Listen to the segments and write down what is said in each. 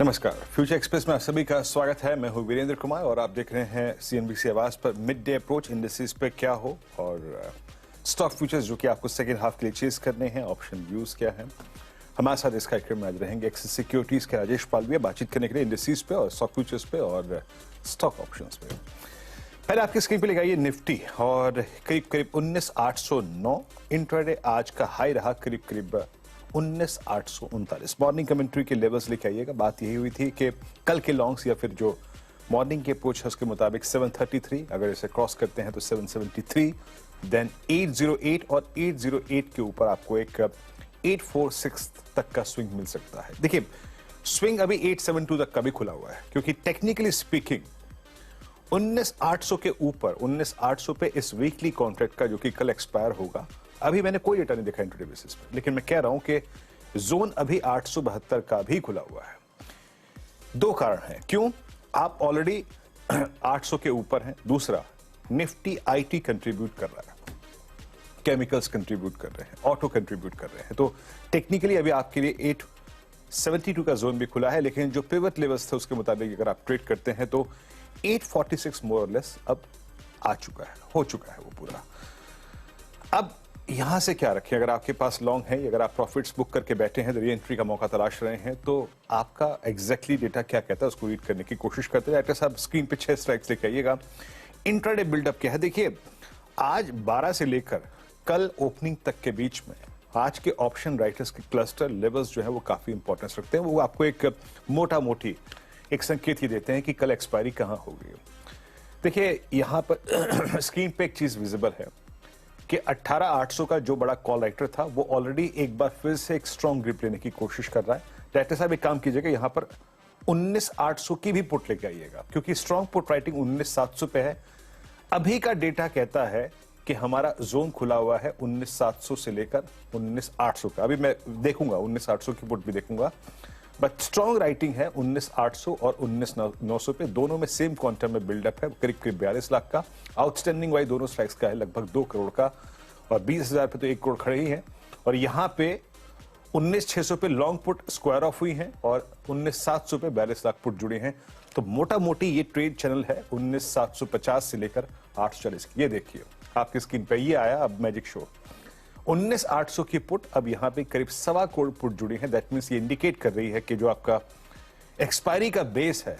नमस्कार, future express में आप सभी का स्वागत है। मैं हूं वीरेंद्र कुमार और आप देख रहे हैं सीएनबीसी आवाज पर मिड डे अप्रोच। इंडिसेस पे क्या हो और स्टॉक फ्यूचर्स जो कि आपको सेकेंड हाफ के लिए चेज करने हैं, ऑप्शन व्यूज क्या है। हमारे साथ इस कार्यक्रम में आज रहेंगे एक्सिस सिक्योरिटीज के राजेश पालविया बातचीत करने के लिए इंडिसेस पे और स्टॉक फ्यूचर्स पे और स्टॉक ऑप्शंस पे। पहले आपकी स्क्रीन पे लगाइए निफ्टी और करीब करीब 19,809 इंट्राडे आज का हाई रहा करीब करीब 19,839। मॉर्निंग कमेंट्री के लेवल्स लेके आइएगा। बात यही हुई थी कि कल के लॉन्ग्स या फिर जो मॉर्निंग के अप्रोच है उसके मुताबिक 733, अगर इसे क्रॉस करते हैं तो 773, देन 808 और 808 के ऊपर आपको एक 846 तक का स्विंग मिल सकता है। देखिए, स्विंग अभी 872 तक का भी खुला हुआ है क्योंकि टेक्निकली स्पीकिंग 19,800 के ऊपर 19,800 पे इस वीकली कॉन्ट्रैक्ट का जो कि कल एक्सपायर होगा, अभी मैंने कोई डेटा नहीं देखा इंट्राडे बेसिस पे, लेकिन मैं कह रहा हूं कि जोन अभी 872 का भी खुला हुआ है। दो कारण हैं क्यों आप ऑलरेडी 800 के ऊपर हैं। दूसरा, निफ्टी आईटी कंट्रीब्यूट कर रहा है, केमिकल्स कंट्रीब्यूट कर रहे हैं, ऑटो कंट्रीब्यूट कर रहे हैं, तो टेक्निकली अभी आपके लिए 872 का जोन भी खुला है। लेकिन जो पिवट लेवल्स थे उसके मुताबिक अगर आप ट्रेड करते हैं तो 846 मोर और लेस अब आ चुका है, हो चुका है वो पूरा। अब यहां से क्या रखें, अगर आपके पास लॉन्ग है, अगर आप प्रॉफिट्स बुक करके बैठे हैं, री एंट्री का मौका तलाश रहे हैं, तो आपका एग्जैक्टली डेटा क्या कहता है उसको रीड करने की कोशिश करते हैं। डायरेक्टर साहब स्क्रीन पे 6 स्ट्राइक्स लेके आइएगा। इंट्राडे बिल्डअप क्या है, देखिए आज 12 से लेकर कल ओपनिंग तक के बीच में आज के ऑप्शन राइटर्स के क्लस्टर लेवल्स जो है वो काफी इंपॉर्टेंस रखते हैं। वो आपको एक मोटा मोटी एक संकेत ही देते हैं कि कल एक्सपायरी कहां होगी। देखिए यहां पर स्क्रीन पे एक चीज विजिबल है कि 18,800 का जो बड़ा कॉल राइटर था वो ऑलरेडी एक बार फिर से एक स्ट्रॉन्ग ग्रिप लेने की कोशिश कर रहा है। डायरेक्टर साहब एक काम कीजिएगा, यहां पर 19,800 की भी पुट लेके आइएगा क्योंकि स्ट्रॉन्ग पुट राइटिंग 19,700 पे है। अभी का डेटा कहता है कि हमारा जोन खुला हुआ है 19,700 से लेकर 19,800 का। अभी मैं देखूंगा 19,800 की पुट भी देखूंगा, बट स्ट्रॉन्ग राइटिंग है 19,800 और 19,900 पे। दोनों में सेम क्वांटम में बिल्डअप है, करीब करीब 42 लाख का। आउटस्टैंडिंग वाइज दोनों स्ट्राइक्स का है लगभग 2 करोड़ का और 20,000 पे तो 1 करोड़ खड़े ही है। और यहां पे 19,600 पे लॉन्ग पुट स्क्वायर ऑफ हुई है और 19,700 पे 42 लाख पुट जुड़े हैं। तो मोटा मोटी ये ट्रेड चैनल है 19,750 से लेकर 840। ये देखिए आपकी स्क्रीन पे ये आया अब मैजिक शो 19,800 की पुट, अब यहां पे करीब 1.25 करोड़ पुट जुड़ी है। दैट मींस ये इंडिकेट कर रही है कि जो आपका एक्सपायरी का बेस है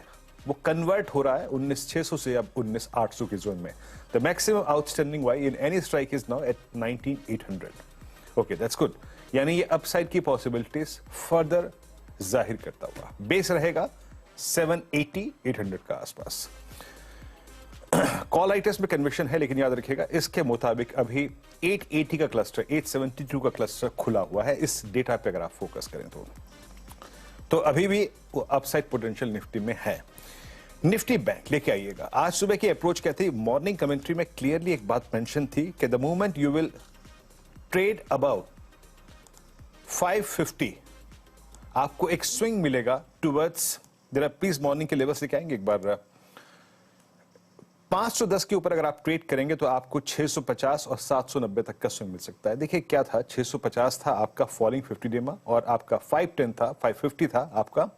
वो कन्वर्ट हो रहा है 19,600 से अब 19,800 के जोन में। The maximum outstanding OI in any strike is now at 19,800। Okay, that's good. यानी ये अपसाइड की पॉसिबिलिटीज फर्दर जाहिर करता हुआ बेस रहेगा 780, 800 का आसपास। कॉल राइटर्स में कन्विक्शन है, लेकिन याद रखिएगा इसके मुताबिक अभी 880 का क्लस्टर, 872 का क्लस्टर खुला हुआ है। इस डेटा पे अगर आप फोकस करें तो अभी भी अपसाइड पोटेंशियल निफ्टी में है। निफ्टी बैंक लेके आइएगा। आज सुबह की अप्रोच क्या थी, मॉर्निंग कमेंट्री में क्लियरली एक बात मेंशन थी कि the moment you will trade about 550 आपको एक स्विंग मिलेगा टुवर्ड्स, जरा प्लीज मॉर्निंग के लेवल्स लेके आएंगे एक बार। 510 के ऊपर अगर आप ट्रेड करेंगे तो आपको 650 और 790 तक का स्विंग मिल सकता है। देखिए क्या था, 650 था आपका फॉलिंग 50 डेमा और आपका 510 था, 550 था आपका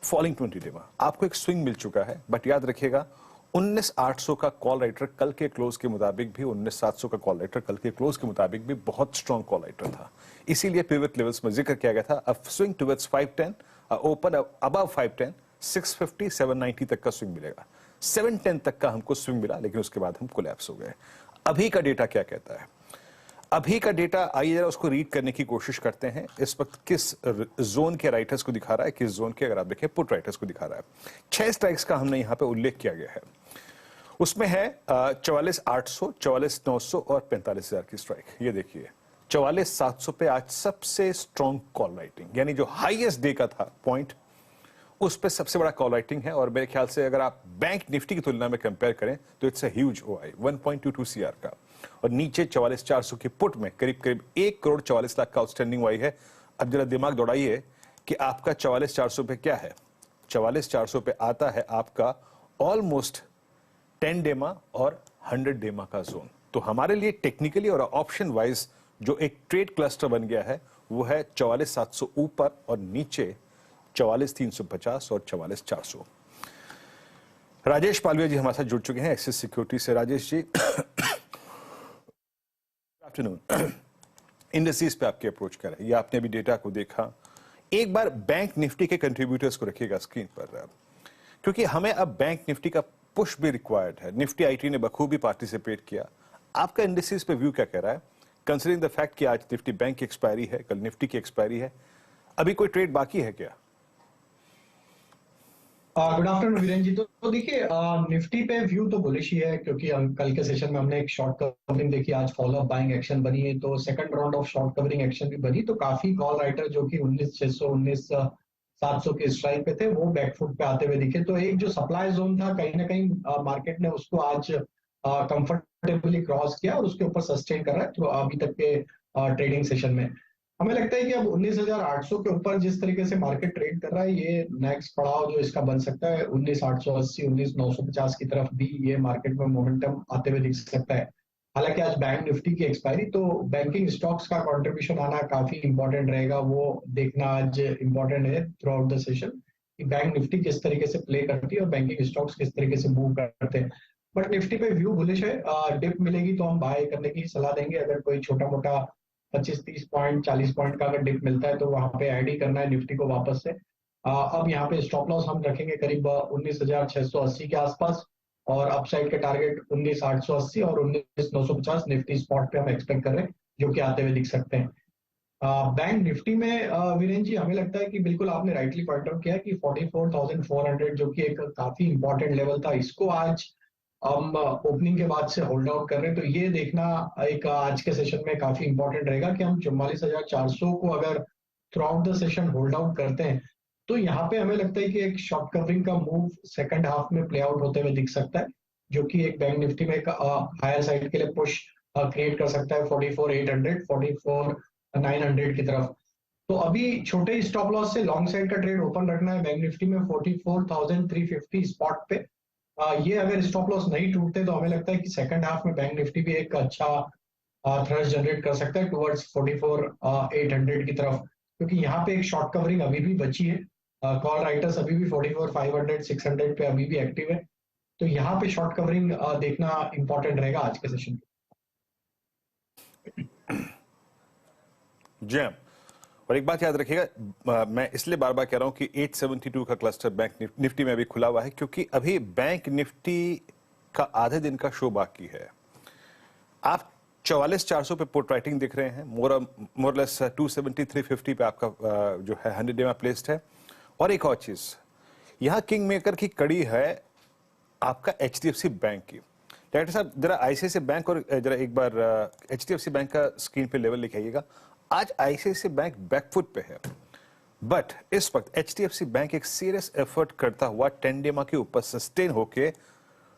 फॉलिंग 20 डेमा। आपको एक स्विंग मिल चुका है, बट याद रखिएगा 19,800 का कॉल राइटर कल के क्लोज के मुताबिक भी, 19,700 का कॉल राइटर कल के क्लोज के मुताबिक भी बहुत स्ट्रॉन्ग कॉल राइटर था। इसीलिए पिवट लेवल्स में जिक्र किया गया था अ स्विंग टुवर्ड्स 510, ओपन अबव 510, 650, 790 तक का स्विंग मिलेगा। 710 तक का हमको स्विंग मिला, लेकिन उसके बाद हम कोलैप्स हो गए। अभी का डेटा क्या कहता है, अभी का डेटा आइए जरा उसको रीड करने की कोशिश करते हैं। इस वक्त किस जोन के राइटर्स को दिखा रहा है, किस जोन के अगर आप देखें पुट राइटर्स को दिखा रहा है। 6 स्ट्राइक्स का हमने यहां पे उल्लेख किया गया है, उसमें है 44,800, 44,900 और 45,000 की स्ट्राइक। ये देखिए 44,700 पे आज सबसे स्ट्रॉन्ग कॉल राइटिंग, यानी जो हाईएस्ट डे का था पॉइंट उस पे सबसे बड़ा कॉल राइटिंग है। और मेरे ख्याल से अगर आप बैंक निफ्टी की तुलना में कंपेयर करें तो it's a huge OI 1.22 CR का। और नीचे 44,400 की पुट में करीब करीब 1 करोड़ 44 लाख का आउटस्टैंडिंग वाई है। अब जरा दिमाग दौड़ाइए कि आपका 44,400 पे क्या है, 44,400 पे आता है आपका ऑलमोस्ट 10 डेमा और 100 डेमा का जोन। तो हमारे लिए टेक्निकली और ऑप्शन वाइज जो एक ट्रेड क्लस्टर बन गया है वो है 44,700 ऊपर और नीचे 44,350 और 44,400। राजेश पालविया जी हमारे साथ जुड़ चुके हैं एक्सिस सिक्योरिटी से। राजेश जी, आफ्टरनून। इंडस्ट्रीज पे आपकी अप्रोच क्या है, ये आपने अभी डेटा को देखा, एक बार बैंक निफ्टी के कंट्रीब्यूटर्स को रखिएगा स्क्रीन पर, क्योंकि हमें अब बैंक निफ्टी का पुश भी रिक्वायर्ड है। निफ्टी आईटी ने बखूबी पार्टिसिपेट किया। आपका इंडस्ट्रीज पे व्यू क्या कह रहा है, कंसिडरिंग द फैक्ट कि आज निफ्टी बैंक की एक्सपायरी है, कल निफ्टी की एक्सपायरी है, अभी कोई ट्रेड बाकी है क्या? गुड आफ्टरनून वीरेन जी। तो देखिए, निफ्टी पे व्यू तो बुलिश ही है, क्योंकि हम कल के सेशन में हमने एक शॉर्ट कवरिंग देखी, आज फॉलो अप बाइंग एक्शन बनी है, तो second round of short covering action भी बनी, तो काफी कॉल राइटर जो कि 19,600 19,700 के स्ट्राइक पे थे, वो बैकफुट पे आते हुए दिखे। तो एक जो सप्लाई जोन था, कहीं ना कहीं मार्केट ने उसको आज कंफर्टेबली क्रॉस किया और उसके ऊपर सस्टेन कर रहा है तो अभी तक के ट्रेडिंग सेशन में हमें लगता है कि अब 19,800 के ऊपर जिस तरीके से मार्केट ट्रेड कर रहा है, ये नेक्स्ट पड़ाव जो इसका बन सकता है 19,880 19,950 की तरफ भी ये मार्केट में मोमेंटम आते हुए दिख सकता है। हालांकि आज बैंक निफ्टी की एक्सपायरी, तो बैंकिंग स्टॉक्स का कंट्रीब्यूशन आना काफी इंपॉर्टेंट रहेगा, वो देखना आज इंपॉर्टेंट है थ्रू आउट द सेशन कि बैंक निफ्टी किस तरीके से प्ले करती है और बैंकिंग स्टॉक्स किस तरीके से मूव करते हैं। बट निफ्टी पे व्यू बुलिश है, डिप मिलेगी तो हम बाय करने की सलाह देंगे। अगर कोई छोटा मोटा 25-30 पॉइंट 40 पॉइंट का अगर डिप मिलता है तो वहां पे ऐड ही करना है निफ्टी को वापस से। अब यहाँ पे स्टॉप लॉस हम रखेंगे करीब 19,680 के आसपास, और अपसाइड के टारगेट 19,880 और 19,950 निफ्टी स्पॉट पे हम एक्सपेक्ट कर रहे हैं, जो कि आते हुए दिख सकते हैं। बैंक निफ्टी में वीरेन जी, हमें लगता है कि बिल्कुल आपने राइटली पॉइंट आउट किया कि 44,400 जो कि एक काफी इंपॉर्टेंट लेवल था, इसको आज हम ओपनिंग के बाद से होल्ड आउट कर रहे हैं। तो ये देखना एक आज के सेशन में काफी इंपॉर्टेंट रहेगा कि हम 44,400 को अगर through out the session hold out करते हैं तो यहाँ पे हमें लगता है कि एक शॉर्ट कवरिंग का मूव सेकंड हाफ में प्ले आउट होते हुए दिख सकता है, जो कि एक बैंक निफ्टी में एक हायर साइड के लिए पुश क्रिएट कर सकता है 44,800 44,900 की तरफ। तो अभी छोटे स्टॉप लॉस से लॉन्ग साइड का ट्रेड ओपन रखना है बैंक निफ्टी में 44,350 स्पॉट पे। ये अगर स्टॉप लॉस नहीं टूटते तो हमें लगता है कि सेकंड हाफ में बैंक निफ्टी भी एक अच्छा थ्रस्ट जनरेट कर सकता है टुवर्ड्स 44,800 की तरफ, क्योंकि यहाँ पे एक शॉर्ट कवरिंग अभी भी बची है। कॉल राइटर्स अभी भी 44,500 600 पे अभी भी एक्टिव है, तो यहाँ पे शॉर्ट कवरिंग देखना इंपॉर्टेंट रहेगा आज के सेशन में। जी हाँ। और एक बात याद रखिएगा, मैं इसलिए बार बार कह रहा हूं कि 872 का क्लस्टर बैंक निफ्टी में अभी खुला हुआ है, क्योंकि अभी बैंक निफ्टी का आधे दिन का शो बाकी है। आप 44,400 पे पुट राइटिंग दिख रहे हैं, मोरलेस 270 350 पे आपका जो है 100 डे में प्लेस्ड है। और एक और चीज, यहां किंग मेकर की कड़ी है आपका एचडीएफसी बैंक की। डायरेक्टर साहब, जरा आईसीआईसीआई बैंक और जरा एक बार एचडीएफसी बैंक का स्क्रीन पे लेवल लिखाइएगा। आज आईसीआईसीआई बैंक बैकफुट पे है, बट इस वक्त एचडीएफसी बैंक एक सीरियस एफर्ट करता हुआ 10 डेमा के ऊपर सस्टेन होके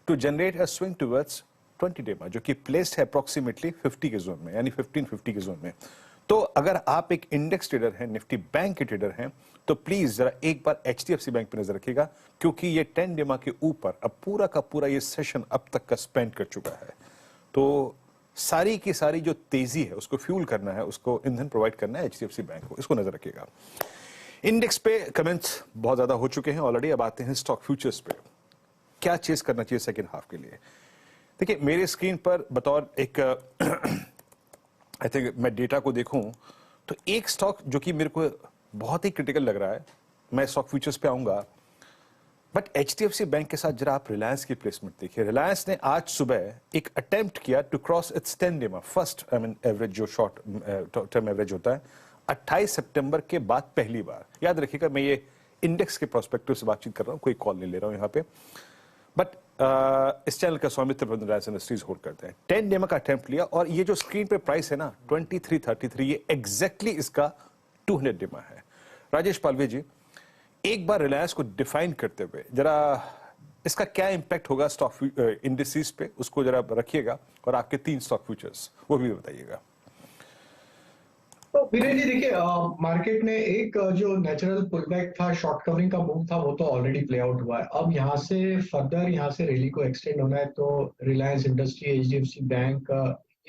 to generate a swing towards 20 DEMA, जो कि प्लेस्ड है अप्रोक्सीमेटली 50 के जोन में, यानी 1550 के जोन में। तो अगर आप एक इंडेक्स ट्रेडर हैं, निफ्टी बैंक के ट्रेडर हैं, तो प्लीज जरा एक बार एचडीएफसी बैंक पे नजर रखिएगा, क्योंकि ये 10 डेमा के ऊपर अब पूरा का पूरा ये सेशन अब तक का स्पेंड कर चुका है। तो सारी की सारी जो तेजी है उसको फ्यूल करना है, उसको ईंधन प्रोवाइड करना है एचडीएफसी बैंक को, इसको नजर रखिएगा। इंडेक्स पे कमेंट्स बहुत ज्यादा हो चुके हैं ऑलरेडी। अब आते हैं स्टॉक फ्यूचर्स पे, क्या चेज करना चाहिए सेकेंड हाफ के लिए। देखिए, मेरे स्क्रीन पर बतौर एक आई थिंक मैं डेटा को देखूं तो एक स्टॉक जो कि मेरे को बहुत ही क्रिटिकल लग रहा है, मैं स्टॉक फ्यूचर्स पे आऊंगा, बट एचडीएफसी बैंक के साथ जरा आप रिलायंस की प्लेसमेंट देखिए। रिलायंस ने आज सुबह एक अटेम्प्ट किया टू क्रॉस इट्स 10 डेमा फर्स्ट, आई मीन एवरेज जो शॉर्ट टर्म एवरेज होता है, 28 सितंबर के बाद पहली बार। याद रखिएगा, मैं ये इंडेक्स के प्रोस्पेक्टिव से बातचीत कर रहा हूं, कोई कॉल नहीं ले रहा हूं यहां पे। बट इस चैनल का स्वामित्व रिलायंस इंडस्ट्रीज होल्ड करते हैं। 10 डेमा का अटेम्प्ट लिया, और ये जो स्क्रीन पे प्राइस है ना 2333, ये एग्जैक्टली इसका 200 डेमा है। राजेश पालवे जी, एक बार रिलायंस को डिफाइन करते हुए जरा इसका क्या इंपैक्ट होगा स्टॉक इंडिसेस पे, उसको जरा रखिएगा, और आपके 3 स्टॉक फ्यूचर्स वो भी बताइएगा। तो वीरेन जी देखिए, मार्केट ने एक जो नेचुरल पुलबैक था, शॉर्ट कवरिंग का मूव था, वो तो ऑलरेडी प्ले आउट हुआ है। अब यहाँ से फर्दर यहाँ से रैली को एक्सटेंड होना है, तो रिलायंस इंडस्ट्री, एचडीएफसी बैंक,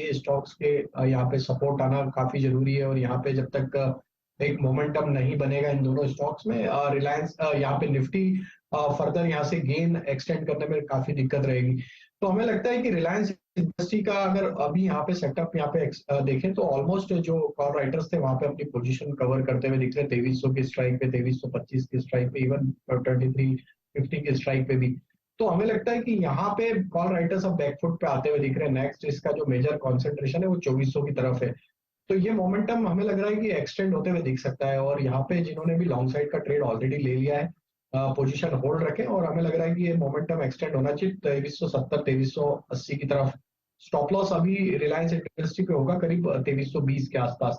ये स्टॉक्स के यहाँ पे सपोर्ट आना काफी जरूरी है। और यहाँ पे जब तक एक मोमेंटम नहीं बनेगा इन दोनों स्टॉक्स में। रिलायंस यहाँ पे निफ्टी फर्दर यहाँ से गेन एक्सटेंड करने में काफी दिक्कत रहेगी। तो हमें लगता है कि रिलायंस इंडस्ट्री का अगर अभी यहाँ पे सेटअप यहाँ पे देखें तो ऑलमोस्ट जो कॉल राइटर्स थे वहां पे अपनी पोजीशन कवर करते हुए दिख रहे, 2300 की स्ट्राइक पे, 2325 की स्ट्राइक पे, इवन 2350 की स्ट्राइक पे भी। तो हमें लगता है कि यहाँ पे कॉल राइटर्स अब बैकफुट पे आते हुए दिख रहे हैं। नेक्स्ट इसका जो मेजर कॉन्सेंट्रेशन है वो 2400 की तरफ है। तो ये मोमेंटम हमें लग रहा है कि एक्सटेंड होते हुए दिख सकता है, और यहाँ पे जिन्होंने भी लॉन्ग साइड का ट्रेड ऑलरेडी ले लिया है पोजीशन होल्ड रखें, और हमें लग रहा है कि ये मोमेंटम एक्सटेंड होना चाहिए 2370 2380 की तरफ। स्टॉप लॉस अभी रिलायंस इंडस्ट्री पे होगा करीब 2320 के आसपास।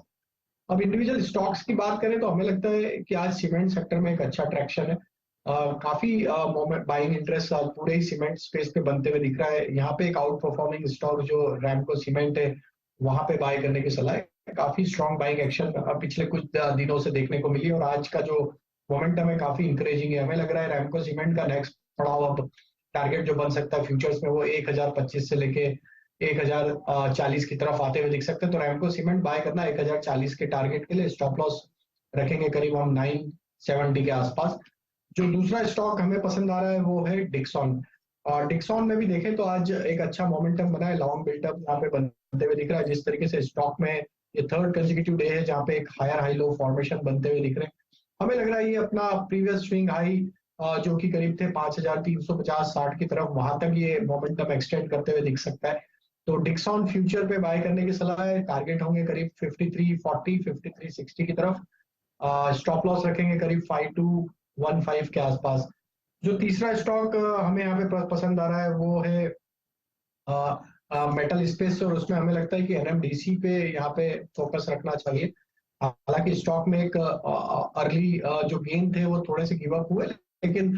अब इंडिविजुअल स्टॉक्स की बात करें तो हमें लगता है कि आज सीमेंट सेक्टर में एक अच्छा ट्रैक्शन है। काफी बाइंग इंटरेस्ट आज पूरे ही सीमेंट स्पेस पे बनते हुए दिख रहा है। यहाँ पे एक आउट परफॉर्मिंग स्टॉक जो रैमको सीमेंट है वहां पे बाय करने की सलाह है। काफी स्ट्रॉन्ग बाइंग एक्शन पिछले कुछ दिनों से देखने को मिली, और आज का जो मोमेंटम है काफी इंकरेजिंग है। हमें लग रहा है रैमको सीमेंट का नेक्स्ट पड़ाव अब टारगेट जो बन सकता है फ्यूचर्स में वो 1025 से लेके 1040 की तरफ आते हुए दिख सकते हैं। तो रैमको सीमेंट बाय करना 1040 के टारगेट के लिए, स्टॉप लॉस रखेंगे करीब हम 970 के आसपास। जो दूसरा स्टॉक हमें पसंद आ रहा है वो है डिक्सॉन। और डिक्सॉन में भी देखें तो आज एक अच्छा मोमेंटम बना है, लॉन्ग बिल्टअप यहाँ पे बनते हुए दिख रहा है। जिस तरीके से स्टॉक में ये थर्ड कंसेक्यूटिव डे है जहाँ पे एक हायर हाई लो फॉर्मेशन बनते हुए दिख रहे हैं। हमें लग रहा है ये अपना प्रीवियस स्विंग हाई जो कि करीब थे 5350-60 की तरफ, वहां तक ये मोमेंटम एक्सटेंड करते हुए दिख सकता है। तो डिक्सॉन फ्यूचर पे बाय करने की सलाह है। टारगेट होंगे करीब 5340 5360 की तरफ। स्टॉप लॉस रखेंगे करीब 5215 के आसपास। जो तीसरा स्टॉक हमें यहाँ पे पसंद आ रहा है वो है मेटल स्पेस, और उसमें हमें लगता है कि एनएमडीसी पे यहाँ पे फोकस रखना चाहिए। हालांकि स्टॉक में एक अर्ली जो गेन थे वो थोड़े से गिव अप हुए, लेकिन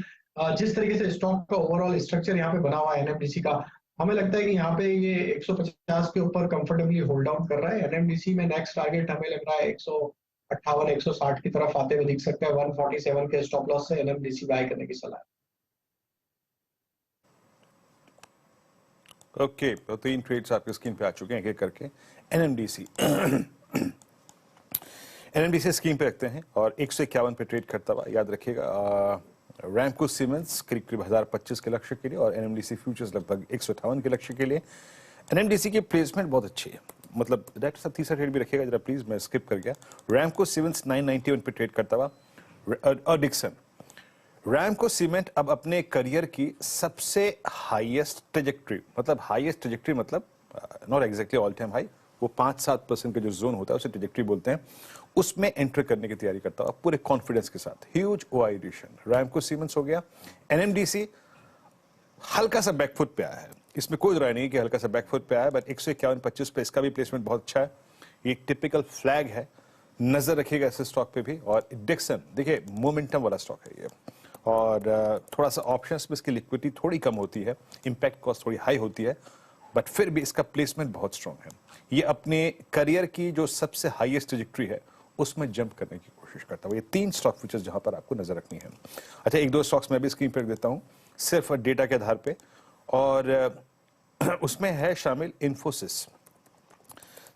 जिस तरीके से स्टॉक का ओवरऑल स्ट्रक्चर यहाँ पे बना हुआ है एनएमडीसी का, हमें लगता है कि यहाँ पे ये 150 के ऊपर कंफर्टेबली होल्ड आउट कर रहा है। एनएमडीसी में नेक्स्ट टारगेट हमें लग रहा है 158 160 की तरफ आते हुए दिख सकता है। 147 के स्टॉप लॉस से एनएमडीसी बाय करने की सलाह है। ओके, तो 3 ट्रेड्स आपके स्क्रीन पे आ चुके हैं एक एक करके। एनएमडीसी एनएमडीसी स्क्रीन पे रखते हैं और 151 पे ट्रेड करता हुआ, याद रखिएगा। रैमको सीमेंट्स करीब करीब 1025 के लक्ष्य के लिए, और एनएमडीसी फ्यूचर्स लगभग 158 के लक्ष्य के लिए। एनएमडीसी की प्लेसमेंट बहुत अच्छी है, मतलब डायरेक्टर साहब तीसरा ट्रेड भी रखिएगा जरा प्लीज, मैं स्किप कर गया। रैमको सीमेंट्स 991 पे ट्रेड करता हुआ। और डिक्सन, रैमको सीमेंट अब अपने करियर की सबसे हाईएस्ट ट्रेजेक्ट्री, मतलब हाईएस्ट ट्रेजेक्ट्री मतलब not exactly all time high, वो 5-7% का जो जोन होता है उसे ट्रेजेक्ट्री बोलते हैं, उसमें एंटर करने की तैयारी करता हुआ पूरे कॉन्फिडेंस के साथ। Huge OI addition Ramco cements हो गया। एनएमडीसी हल्का सा बैकफुट पे आया है, इसमें कोई राय नहीं कि हल्का सा बैकफुट पे आया है, बट 151-25 पे इसका भी प्लेसमेंट बहुत अच्छा है। ये एक टिपिकल फ्लैग है, नजर रखिएगा ऐसे स्टॉक पे भी। और डिक्सन देखिए मोमेंटम वाला स्टॉक है ये, और थोड़ा सा ऑप्शंस में इसकी लिक्विडिटी थोड़ी कम होती है, इंपैक्ट कॉस्ट थोड़ी हाई होती है, बट फिर भी इसका प्लेसमेंट बहुत स्ट्रांग है। ये अपने करियर की जो सबसे हाईएस्ट ट्रेजेक्ट्री है उसमें जंप करने की कोशिश करता है। ये 3 स्टॉक फीचर्स जहां पर आपको नजर रखनी है। अच्छा, 1-2 स्टॉक्स मैं भी स्क्रीन पर रख देता हूं सिर्फ डेटा के आधार पे, और उसमें है शामिल इन्फोसिस।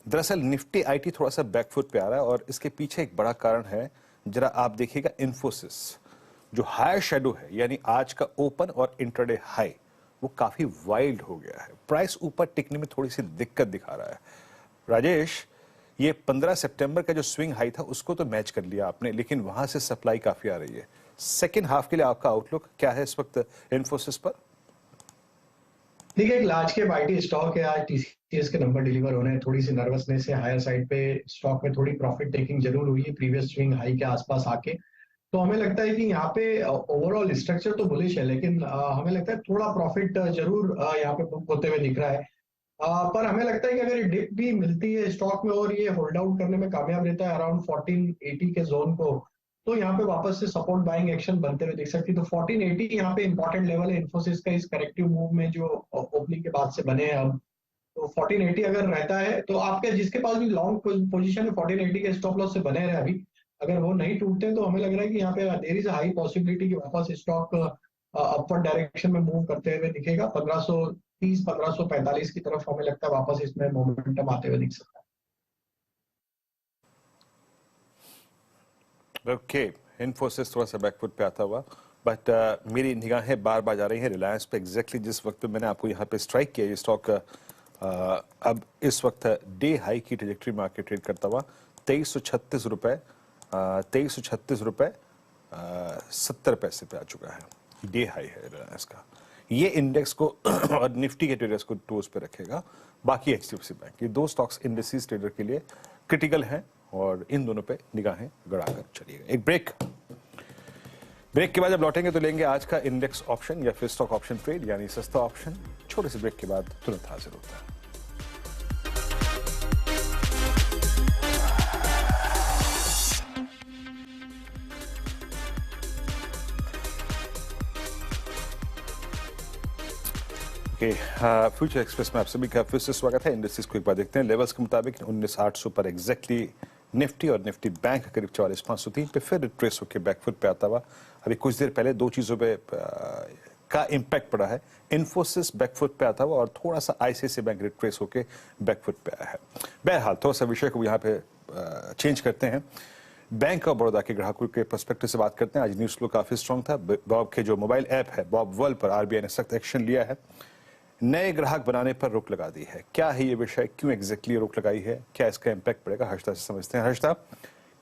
दरअसल निफ्टी आईटी थोड़ा सा बैकफुट पे आ रहा है, और इसके पीछे एक बड़ा कारण है, जरा आप देखिएगा। इन्फोसिस जो हायर शेडो है, यानी आज का ओपन और इंट्राडे हाई, वो काफी वाइल्ड हो गया है। प्राइस ऊपर टिकने में थोड़ी सी दिक्कत दिखा रहा है। राजेश, ये 15 सितंबर का जो स्विंग हाई था उसको तो मैच कर लिया आपने, लेकिन वहां से सप्लाई काफी आ रही है। सेकेंड हाफ के लिए आपका आउटलुक क्या है इस वक्त इन्फोसिस पर? देखिए, एक लार्ज कैप आईटी स्टॉक है, आज टीसीएस के नंबर डिलीवर होने हैं, थोड़ी सी नर्वसनेस है हायर साइड पे। स्टॉक में थोड़ी प्रॉफिट टेकिंग जरूर हुई है प्रीवियस स्विंग हाई के आसपास आके। तो हमें लगता है कि यहाँ पे ओवरऑल स्ट्रक्चर तो बुलिश है, लेकिन हमें लगता है थोड़ा प्रॉफिट जरूर यहाँ पे बुक होते हुए दिख रहा है। पर हमें लगता है कि अगर डिप भी मिलती है स्टॉक में और ये होल्ड आउट करने में कामयाब रहता है अराउंड 1480 के जोन को, तो यहाँ पे वापस से सपोर्ट बाइंग एक्शन बनते हुए दिख सकती है। तो 1480 यहाँ पे इंपॉर्टेंट लेवल है इन्फोसिस का इस करेक्टिव मूव में जो ओपनिंग के बाद से बने हैं अब। तो 1480 अगर रहता है तो आपके जिसके पास भी लॉन्ग पोजीशन है 1480 के स्टॉप लॉस से बने रहे अभी, अगर वो नहीं टूटते तो हमें लग रहा है कि यहाँ पे देयर इज हाई पॉसिबिलिटी कि वापस स्टॉक अपवर्ड डायरेक्शन में मूव करते हुए दिखेगा। 1530 1545 की तरफ हमें लगता है वापस इसमें मोमेंटम आते हुए दिख सकता है। ओके, इन्फोसिस थोड़ा सा बैकफुट पे आता हुआ, बट मेरी निगाहें बार बार जा रही हैं रिलायंस पे। एग्जैक्टली जिस वक्त पे मैंने आपको यहाँ पे स्ट्राइक किया, ये स्टॉक अब इस वक्त डे हाई की ट्रेजेक्ट्री में आके ट्रेड करता हुआ 2336 रुपए 2336 रुपए 70 पैसे पे आ चुका है। डे हाई है रिलायंस का। ये इंडेक्स को और निफ्टी के ट्रेडर्स को टोज पे रखेगा। बाकी एचडीएफसी बैंक, ये दो स्टॉक्स इंडेक्स ट्रेडर के लिए क्रिटिकल हैं और इन दोनों पे निगाहें गड़ाकर चलिएगा। एक ब्रेक के बाद जब लौटेंगे तो लेंगे आज का इंडेक्स ऑप्शन या फिर स्टॉक ऑप्शन ट्रेड, यानी सस्ता ऑप्शन। छोटे से ब्रेक के बाद तुरंत हाजिर होता है। फ्यूचर एक्सप्रेस में आप सभी का फिर से स्वागत है। इंडेक्सेस को एक बार देखते हैं। लेवल्स के मुताबिक 19,800 पर एग्जैक्टली निफ्टी और निफ्टी बैंक करीब 44,503 पे फिर रिट्रेस होकर बैकफुट पे आता हुआ। अभी कुछ देर पहले दो चीजों पे का इंपैक्ट पड़ा है। इन्फोसिस बैकफुट पे आता हुआ और थोड़ा सा आईसीआईसीआई बैंक रिट्रेस होकर बैकफुट पे आया है। बहरहाल थोड़ा सा विषय को यहाँ पे चेंज करते हैं। बैंक ऑफ बड़ौदा के ग्राहकों के पर्सपेक्टिव से बात करते हैं। आज न्यूज फ्लो काफी स्ट्रांग था। बॉब के जो मोबाइल ऐप है बॉब वर्ल्ड पर आरबीआई ने सख्त एक्शन लिया है। नए ग्राहक बनाने पर रोक लगा दी है। क्या है ये विषय, क्यों एग्जैक्टली रोक लगाई है, क्या इसका इंपैक्ट पड़ेगा, हर्षदा से समझते हैं। हर्षदा,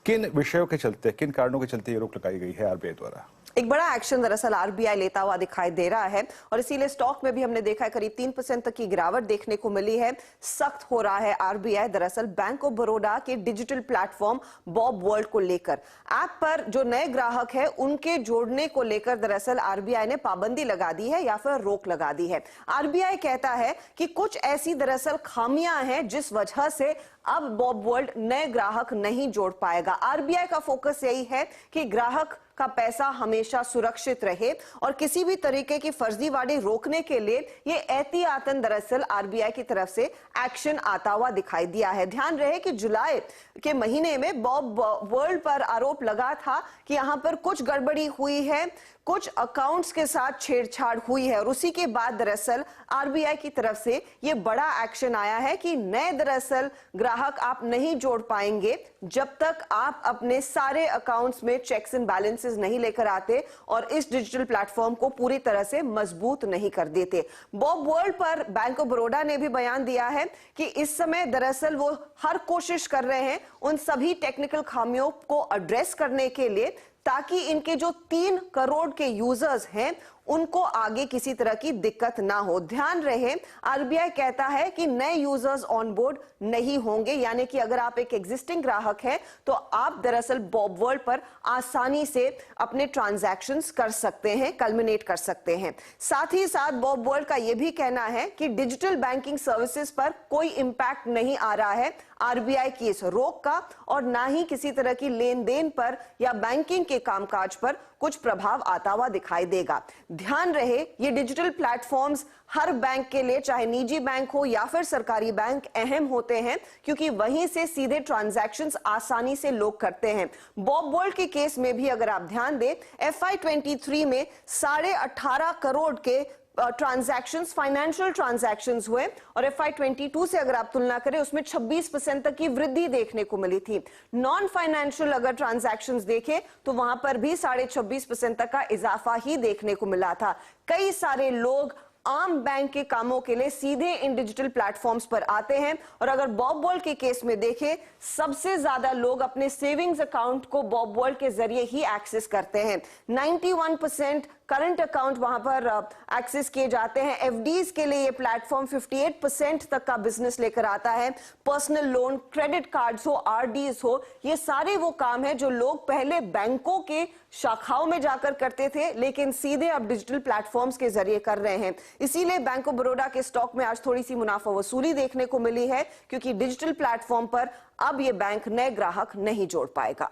किन विषयों के चलते, किन कारणों के चलते ये रोक लगाई गई है आरबीआई द्वारा? एक बड़ा एक्शन दरअसल आरबीआई लेता हुआ दिखाई दे रहा है और इसीलिए स्टॉक में भी हमने देखा है करीब 3% तक की गिरावट देखने को मिली है। सख्त हो रहा है आरबीआई दरअसल बैंक ऑफ बड़ौदा के डिजिटल प्लेटफॉर्म बॉब वर्ल्ड को लेकर। ऐप पर जो नए ग्राहक है उनके जोड़ने को लेकर दरअसल आरबीआई ने पाबंदी लगा दी है या फिर रोक लगा दी है। आरबीआई कहता है कि कुछ ऐसी दरअसल खामियां हैं जिस वजह से अब बॉब वर्ल्ड नए ग्राहक नहीं जोड़ पाएगा। आरबीआई का फोकस यही है कि ग्राहक का पैसा हमेशा सुरक्षित रहे और किसी भी तरीके की फर्जीवाड़े रोकने के लिए ये एहतियातन दरअसल आरबीआई की तरफ से एक्शन आता हुआ दिखाई दिया है। ध्यान रहे कि जुलाई के महीने में बॉब वर्ल्ड पर आरोप लगा था कि यहां पर कुछ गड़बड़ी हुई है, कुछ अकाउंट्स के साथ छेड़छाड़ हुई है और उसी के बाद दरअसल आरबीआई की तरफ से ये बड़ा एक्शन आया है कि नए दरअसल ग्राहक आप नहीं जोड़ पाएंगे जब तक आप अपने सारे अकाउंट्स में चेक्स एंड बैलेंसेस नहीं लेकर आते और इस डिजिटल प्लेटफॉर्म को पूरी तरह से मजबूत नहीं कर देते। बॉब वर्ल्ड पर बैंक ऑफ बड़ौदा ने भी बयान दिया है कि इस समय दरअसल वो हर कोशिश कर रहे हैं उन सभी टेक्निकल खामियों को एड्रेस करने के लिए ताकि इनके जो 3 करोड़ के यूजर्स हैं उनको आगे किसी तरह की दिक्कत ना हो। ध्यान रहे आरबीआई कहता है कि नए यूजर्स ऑन बोर्ड नहीं होंगे, यानी कि अगर आप एक एग्जिस्टिंग ग्राहक हैं तो आप दरअसल बॉब वर्ल्ड पर आसानी से अपने ट्रांजैक्शंस कर सकते हैं, कल्मिनेट कर सकते हैं। साथ ही साथ बॉब वर्ल्ड का यह भी कहना है कि डिजिटल बैंकिंग सर्विसेज पर कोई इंपैक्ट नहीं आ रहा है आरबीआई की इस रोक का और ना ही किसी तरह की लेन देन पर या बैंकिंग के कामकाज पर कुछ प्रभाव आता हुआ दिखाई देगा। ध्यान रहे ये डिजिटल प्लेटफॉर्म्स हर बैंक के लिए, चाहे निजी बैंक हो या फिर सरकारी बैंक, अहम होते हैं क्योंकि वहीं से सीधे ट्रांजैक्शंस आसानी से लोग करते हैं। बॉब वर्ल्ड के केस में भी अगर आप ध्यान दें FY23 में 18.5 करोड़ के ट्रांजैक्शंस, फाइनेंशियल ट्रांजैक्शंस हुए और FY22 से अगर आप तुलना करें उसमें 26% तक की वृद्धि देखने को मिली थी। नॉन फाइनेंशियल अगर ट्रांजैक्शंस देखें तो वहां पर भी 26.5% तक का इजाफा ही देखने को मिला था। कई सारे लोग आम बैंक के कामों के लिए सीधे इन डिजिटल प्लेटफॉर्म्स पर आते हैं और अगर बॉब वर्ल्ड के केस में देखें सबसे ज्यादा लोग अपने सेविंग्स अकाउंट को बॉब वर्ल्ड के जरिए ही एक्सेस करते हैं। 91% करंट अकाउंट वहां पर एक्सेस किए जाते हैं। एफडीज के लिए ये प्लेटफॉर्म 58% तक का बिजनेस लेकर आता है। पर्सनल लोन, क्रेडिट कार्ड्स हो, आरडीज हो, ये सारे वो काम है जो लोग पहले बैंकों के शाखाओं में जाकर करते थे लेकिन सीधे अब डिजिटल प्लेटफॉर्म्स के जरिए कर रहे हैं। इसीलिए बैंक ऑफ बड़ौदा के स्टॉक में आज थोड़ी सी मुनाफा वसूली देखने को मिली है क्योंकि डिजिटल प्लेटफॉर्म पर अब ये बैंक नए ग्राहक नहीं जोड़ पाएगा।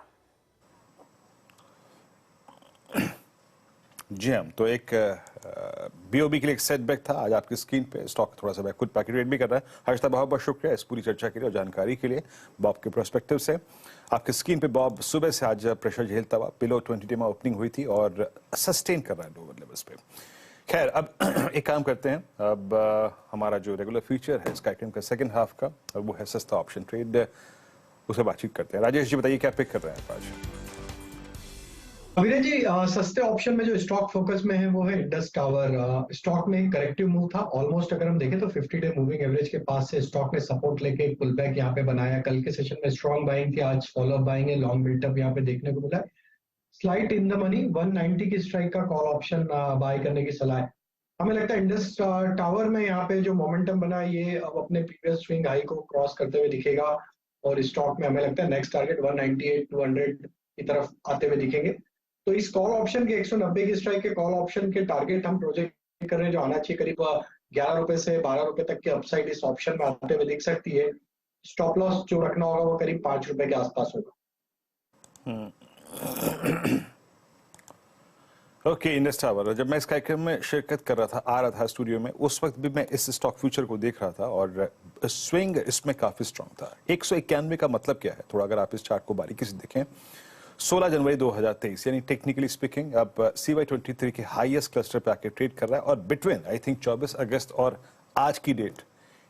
जी हम तो एक बीओबी के लिए एक सेटबैक था आज आपकी स्क्रीन पे। स्टॉक थोड़ा सा खुद पैकेट रेट भी कर रहा है। हर्षदा, बहुत बहुत शुक्रिया इस पूरी चर्चा के लिए और जानकारी के लिए। बॉब के प्रोस्पेक्टिव से आपकी स्क्रीन पे बॉब सुबह से आज प्रेशर झेलता हुआ बिलो 20 में ओपनिंग हुई थी और सस्टेन कर रहा है लोअर लेवल्स पे। खैर, अब एक काम करते हैं। अब हमारा जो रेगुलर फीचर है स्काईक्राइम का सेकंड हाफ का, और वो है सस्ता ऑप्शन ट्रेड, उससे बातचीत करते हैं। राजेश जी बताइए क्या पिक कर रहे हैं आप आज? अविनाश जी, सस्ते ऑप्शन में जो स्टॉक फोकस में है वो है इंडस टावर। स्टॉक में एक करेक्टिव मूव था ऑलमोस्ट, अगर हम देखें तो 50-डे मूविंग एवरेज के पास से स्टॉक ने सपोर्ट लेके एक पुल बैक यहाँ पे बनाया। कल के सेशन में स्ट्रॉन्ग बाइंग थी, आज फॉलो अप बाइंग है, लॉन्ग बिल्टअप यहाँ पे देखने को मिला है। स्लाइट इन द मनी 190 की स्ट्राइक का कॉल ऑप्शन बाय करने की सलाह है। हमें लगता है इंडस टावर में यहाँ पे जो मोमेंटम बना है ये अब अपने प्रीवियस स्विंग हाई को क्रॉस करते हुए दिखेगा, और स्टॉक में हमें लगता है नेक्स्ट टारगेट 198 200 की तरफ आते हुए दिखेंगे। तो इस कॉल ऑप्शन के 190 की स्ट्राइक के कॉल ऑप्शन के टारगेट हम प्रोजेक्ट कर रहे हैं जो आना चाहिए करीब 11 रुपए से 12 रुपए तक की अपसाइड इस ऑप्शन में आते हुए दिख सकती है। स्टॉप लॉस जो रखना होगा वो करीब 5 रुपए के आसपास होगा। ओके, इंडस टावर, जब मैं इस कार्यक्रम में शिरकत कर रहा था, आ रहा था स्टूडियो में, उस वक्त भी मैं इस स्टॉक फ्यूचर को देख रहा था और स्विंग इसमें काफी स्ट्रांग था। 191 का मतलब क्या है, थोड़ा अगर आप इस चार्ट को बारीकी से देखें, 16 जनवरी 2023 यानी टेक्निकली स्पीकिंग अब CY23 के हाईएस्ट क्लस्टर पे आके ट्रेड कर रहा है और बिटवीन आई थिंक 24 अगस्त और आज की डेट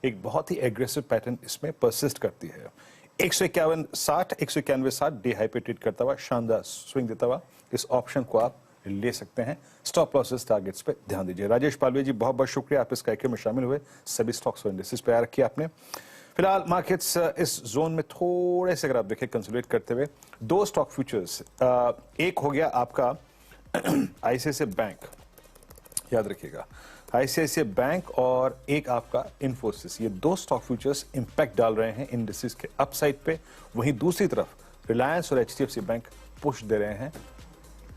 एक बहुत ही एग्रेसिव पैटर्न इसमें परसिस्ट करती है। 151.60 191.60 डे हाई पे ट्रेड करता हुआ शानदार स्विंग देता हुआ इस ऑप्शन को आप ले सकते हैं। स्टॉप लॉसेस टारगेट्स पे ध्यान दीजिए। राजेश पालवे जी, बहुत बहुत शुक्रिया, आप इस कार्यक्रम में शामिल हुए, सभी स्टॉक्स और इंडेक्सेस पे रखिए आपने। फिलहाल मार्केट्स इस जोन में थोड़े से अगर आप देखें कंसोलिडेट करते हुए, दो स्टॉक फ्यूचर्स, एक हो गया आपका आईसीआईसीआई बैंक, याद रखिएगा आईसीआईसीआई बैंक, और एक आपका इन्फोसिस। ये दो स्टॉक फ्यूचर्स इंपैक्ट डाल रहे हैं इंडेक्सेस के अपसाइड पे। वहीं दूसरी तरफ रिलायंस और एचडीएफसी बैंक पुश दे रहे हैं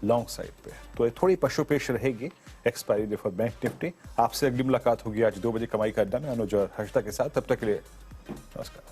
लॉन्ग साइड पे। तो थोड़ी पशुपेश रहेगी expiry day for bank Nifty. आपसे अगली मुलाकात होगी आज 2 बजे कमाई का अड्डा में अनुज और हर्षदा के साथ। तब तक के लिए नमस्कार।